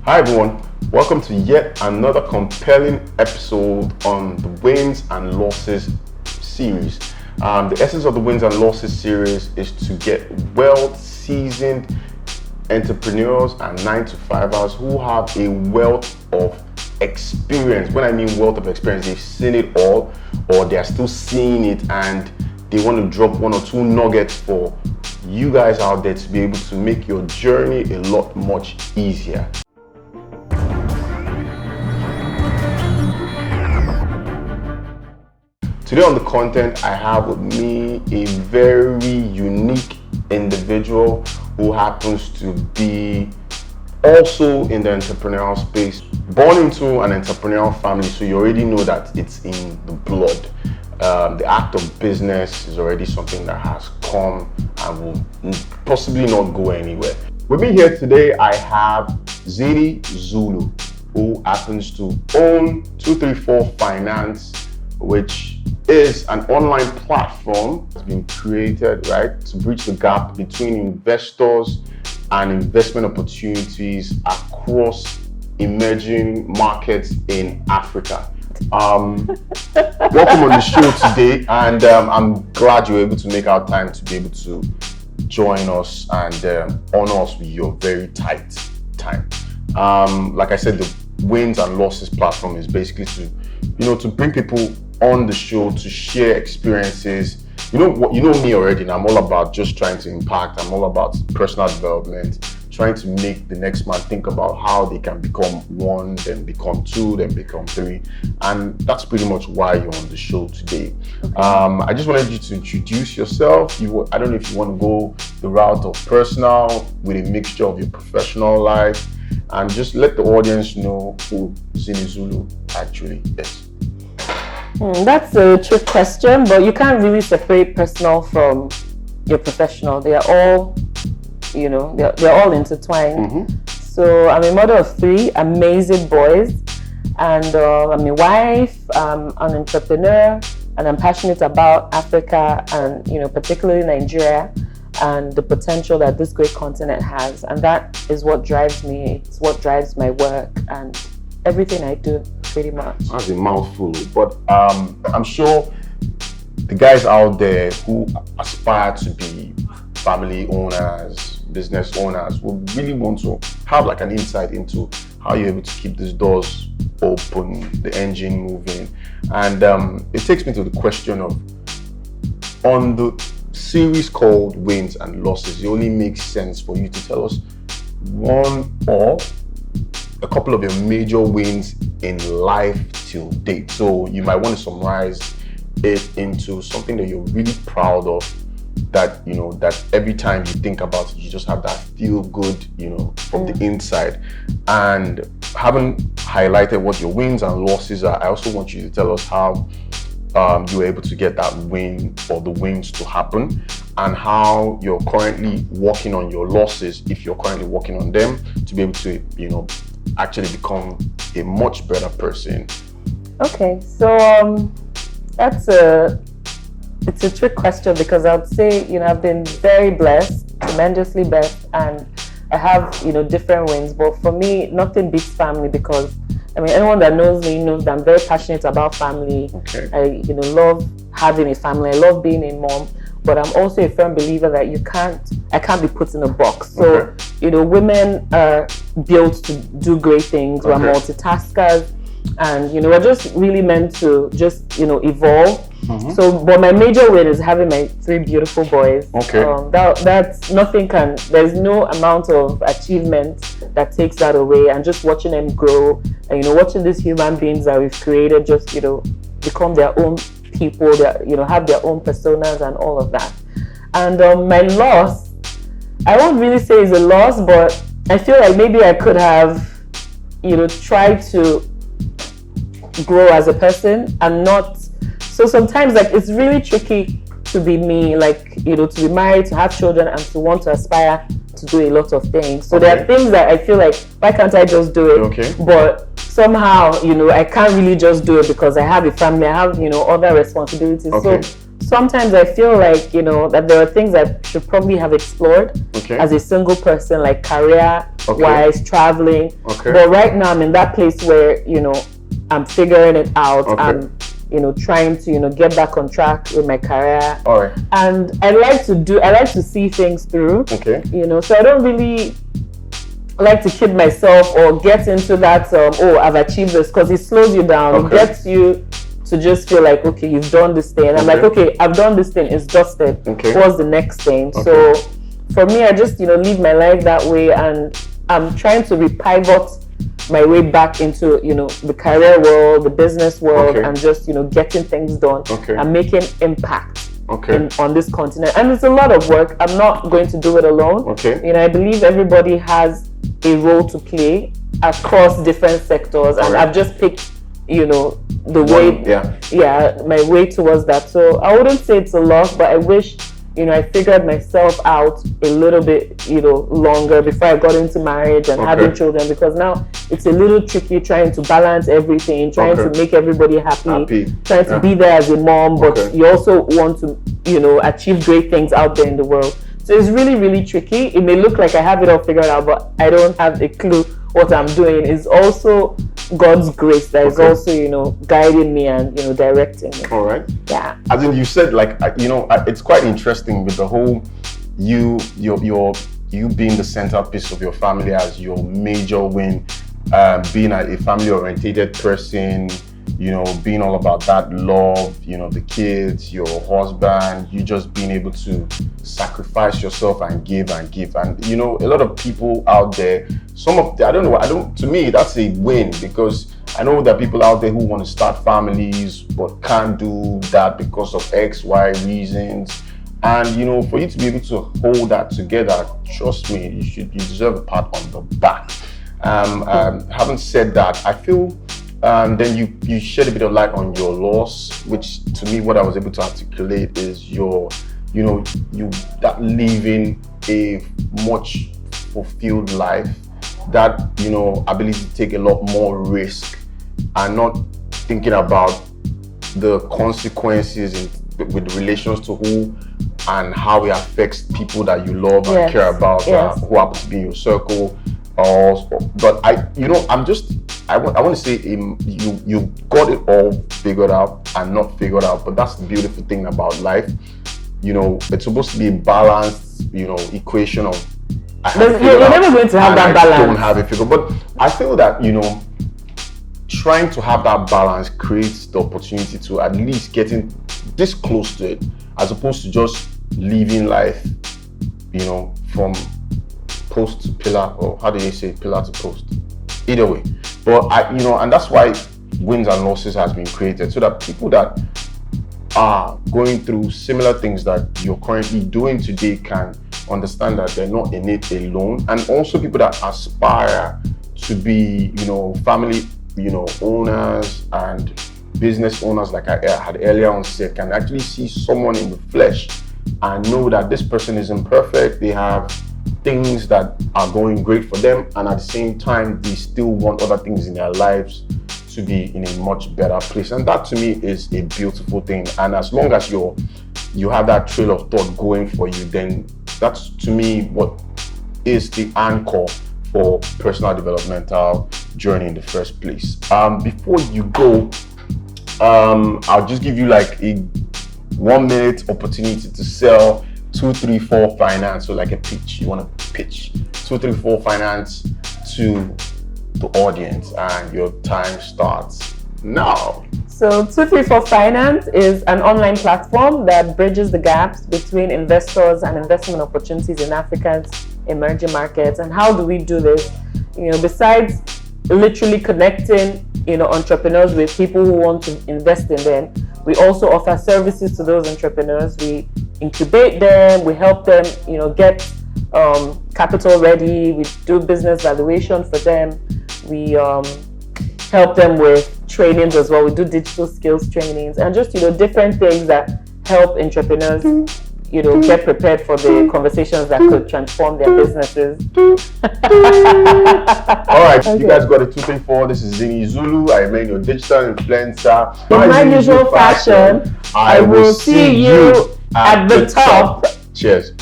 Hi everyone, welcome to yet another compelling episode on the Wins and Losses series. The essence of the Wins and Losses series is to get well-seasoned entrepreneurs and 9-to-5ers who have a wealth of experience. When I mean wealth of experience, they've seen it all or they're still seeing it and they want to drop one or two nuggets for you guys out there to be able to make your journey a lot much easier. Today on the content, I have with me a very unique individual who happens to be also in the entrepreneurial space, born into an entrepreneurial family, so you already know that it's in the blood. The act of business is already something that has come and will possibly not go anywhere. With me here today, I have ZINNY ZULU, who happens to own 234 Finance, which is an online platform that's been created, right, to bridge the gap between investors and investment opportunities across emerging markets in Africa. Welcome on the show today, and I'm glad you were able to make our time to be able to join us and honor us with your very tight time. Like I said, the Wins and Losses platform is basically to bring people on the show to share experiences. You know me already, and I'm all about just trying to impact. I'm all about personal development, trying to make the next man think about how they can become one, then become two, then become three, and that's pretty much why you're on the show today. Okay. I just wanted you to introduce yourself. I don't know if you want to go the route of personal with a mixture of your professional life, and just let the audience know who ZINNY ZULU actually is. That's a trick question, but you can't really separate personal from your professional. They are all, they're all intertwined. Mm-hmm. So I'm a mother of 3 amazing boys, and I'm a wife, I'm an entrepreneur, and I'm passionate about Africa and, particularly Nigeria and the potential that this great continent has. And that is what drives me. It's what drives my work and everything I do, pretty much. That's a mouthful, but I'm sure the guys out there who aspire to be family owners, business owners, will really want to have like an insight into how you're able to keep these doors open, the engine moving. And it takes me to the question of, on the series called Wins and Losses, it only makes sense for you to tell us one or a couple of your major wins in life till date. So you might want to summarize it into something that you're really proud of, that that every time you think about it, you just have that feel good, from the inside. And having highlighted what your wins and losses are, I also want you to tell us how you were able to get that win or the wins to happen, and how you're currently working on your losses, if you're currently working on them, to be able to actually become a much better person. Okay, so it's a trick question, because I would say I've been very blessed, tremendously blessed, and I have different wins. But for me, nothing beats family, because anyone that knows me knows that I'm very passionate about family. Okay. I love having a family. I love being a mom, but I'm also a firm believer that I can't be put in a box. So okay. Women are built to do great things. Okay. We're multitaskers, and we're just really meant to just evolve. Mm-hmm. So, but my major win is having my 3 beautiful boys. Okay. That's there's no amount of achievement that takes that away, and just watching them grow, and watching these human beings that we've created just become their own people, that have their own personas and all of that. And my loss, I won't really say is a loss, but I feel like maybe I could have tried to grow as a person and not. So sometimes it's really tricky to be me, to be married, to have children, and to want to aspire to do a lot of things. So there are things that I feel like, why can't I just do it? Okay. But somehow, I can't really just do it because I have a family, I have, other responsibilities. Okay. So sometimes I feel like, that there are things I should probably have explored as a single person, like career wise, traveling. Okay. But right now I'm in that place where, you know, I'm figuring it out. Okay. I'm, you know, trying to, you know, get back on track with my career. All right. And I like to see things through. Okay. You know, so I don't really like to kid myself or get into that, oh, I've achieved this, because it slows you down. Okay. It gets you to just feel like, okay, you've done this thing. And I'm like, okay, I've done this thing, it's dusted. Okay. What's the next thing? Okay. So for me, I just, you know, live my life that way, and I'm trying to repivot my way back into, you know, the career world, the business world, Okay. and just, you know, getting things done Okay. and making impact Okay. on this continent. And it's a lot of work. I'm not going to do it alone. Okay. You know, I believe everybody has a role to play across different sectors, and Alright. I've just picked, you know, the way, my way towards that. So I wouldn't say it's a loss, but I wish, you know, I figured myself out a little bit, you know, longer before I got into marriage and having children, because now it's a little tricky trying to balance everything, trying to make everybody happy. Trying to be there as a mom, but you also want to, you know, achieve great things out there in the world. So it's really, really tricky. It may look like I have it all figured out, but I don't have a clue what I'm doing. It's also God's grace that is also, you know, guiding me and, you know, directing me. All right. Yeah. As in, you said, like, you know, it's quite interesting with the whole you being the centerpiece of your family as your major win, being a family-oriented person, you know, being all about that love, you know, the kids, your husband, you just being able to sacrifice yourself and give and give. And, you know, a lot of people out there, to me, that's a win, because I know there are people out there who want to start families but can't do that because of X, Y reasons. And, you know, for you to be able to hold that together, trust me, you deserve a pat on the back. Having said that, I feel then you shed a bit of light on your loss, which to me, what I was able to articulate is you that living a much fulfilled life, that, you know, ability to take a lot more risk and not thinking about the consequences with relations to who and how it affects people that you love and care about, who happen to be in your circle. But I want to say you got it all figured out and not figured out. But that's the beautiful thing about life. You know, it's supposed to be a balanced, you know, equation of. You're never going to have that balance. I don't have it figured, but I feel that, you know, trying to have that balance creates the opportunity to at least getting this close to it, as opposed to just living life, you know, from post to pillar, or how do you say pillar to post? Either way. But and that's why wins and losses has been created, so that people that are going through similar things that you're currently doing today can understand that they're not in it alone. And also people that aspire to be, you know, family, you know, owners and business owners, like I had earlier on said, can actually see someone in the flesh and know that this person isn't perfect. They have things that are going great for them, and at the same time they still want other things in their lives to be in a much better place. And that to me is a beautiful thing. And as long as you have that trail of thought going for you, then that's to me what is the anchor for personal developmental journey in the first place. Before you go, I'll just give you like a 1 minute opportunity to sell 234 Finance. So like a pitch, you want to pitch 234 Finance to the audience, and your time starts now. So 234 Finance is an online platform that bridges the gaps between investors and investment opportunities in Africa's emerging markets. And how do we do this? You know, besides literally connecting, you know, entrepreneurs with people who want to invest in them, we also offer services to those entrepreneurs. We incubate them, we help them, you know, get capital ready, we do business valuation for them, we help them with trainings as well. We do digital skills trainings and just, you know, different things that help entrepreneurs, you know, get prepared for the conversations that could transform their businesses. All right, you guys got it. 234. This is ZINNY ZULU. I remain your digital influencer. In my usual fashion, I will see you at the top. Cheers.